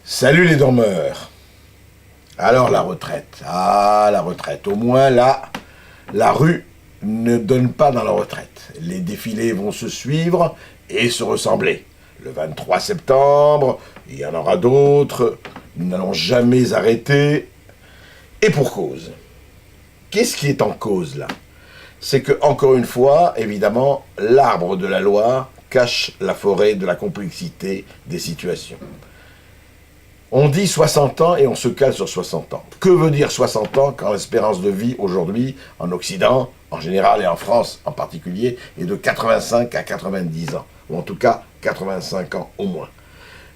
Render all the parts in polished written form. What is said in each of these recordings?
Salut les dormeurs. Alors la retraite. Ah, la retraite. Au moins là, la rue ne donne pas dans la retraite. Les défilés vont se suivre et se ressembler. Le 23 septembre, il y en aura d'autres. Nous n'allons jamais arrêter. Et pour cause. Qu'est-ce qui est en cause là? C'est que, encore une fois, évidemment, l'arbre de la loi cache la forêt de la complexité des situations. On dit 60 ans et on se cale sur 60 ans. Que veut dire 60 ans quand l'espérance de vie aujourd'hui, en Occident, en général et en France en particulier, est de 85 à 90 ans, ou en tout cas 85 ans au moins.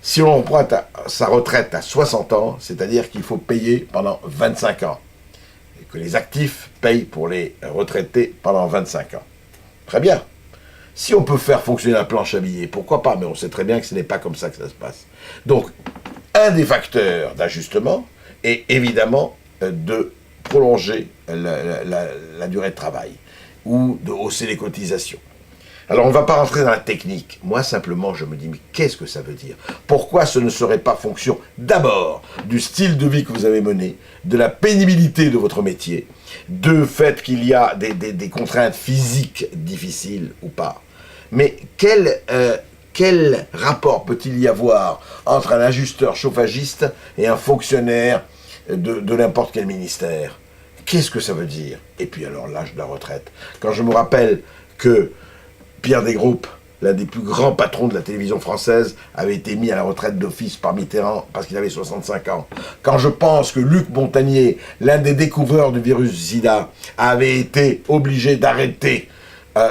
Si l'on prend sa retraite à 60 ans, c'est-à-dire qu'il faut payer pendant 25 ans, et que les actifs payent pour les retraités pendant 25 ans. Très bien. Si on peut faire fonctionner la planche à billets, pourquoi pas? Mais on sait très bien que ce n'est pas comme ça que ça se passe. Donc, un des facteurs d'ajustement est évidemment de prolonger la durée de travail ou de hausser les cotisations. Alors on ne va pas rentrer dans la technique. Moi simplement je me dis mais qu'est-ce que ça veut dire? Pourquoi ce ne serait pas fonction d'abord du style de vie que vous avez mené, de la pénibilité de votre métier, du fait qu'il y a des contraintes physiques difficiles ou pas? Mais quel rapport peut-il y avoir entre un ajusteur chauffagiste et un fonctionnaire de n'importe quel ministère? Qu'est-ce que ça veut dire? Et puis alors l'âge de la retraite. Quand je me rappelle que Pierre Desgroupes, l'un des plus grands patrons de la télévision française, avait été mis à la retraite d'office par Mitterrand parce qu'il avait 65 ans. Quand je pense que Luc Montagnier, l'un des découvreurs du virus SIDA, avait été obligé d'arrêter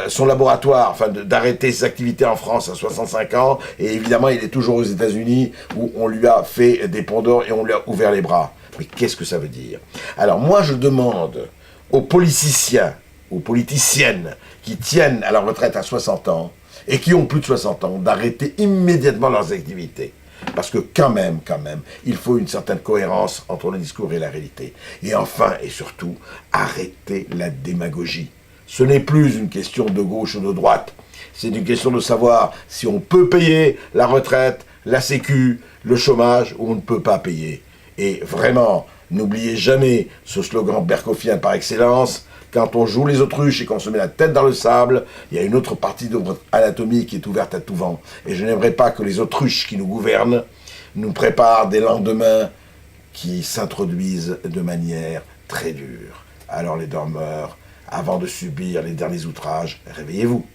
son laboratoire, enfin d'arrêter ses activités en France à 65 ans, et évidemment il est toujours aux États-Unis où on lui a fait des ponts d'or et on lui a ouvert les bras. Mais qu'est-ce que ça veut dire? Alors moi je demande aux politiciens, aux politiciennes qui tiennent à la retraite à 60 ans et qui ont plus de 60 ans d'arrêter immédiatement leurs activités. Parce que quand même, il faut une certaine cohérence entre le discours et la réalité. Et enfin et surtout, arrêter la démagogie. Ce n'est plus une question de gauche ou de droite. C'est une question de savoir si on peut payer la retraite, la sécu, le chômage, ou on ne peut pas payer. Et vraiment, n'oubliez jamais ce slogan berkoffien par excellence: quand on joue les autruches et qu'on se met la tête dans le sable, il y a une autre partie de votre anatomie qui est ouverte à tout vent. Et je n'aimerais pas que les autruches qui nous gouvernent nous préparent des lendemains qui s'introduisent de manière très dure. Alors les dormeurs, avant de subir les derniers outrages, réveillez-vous.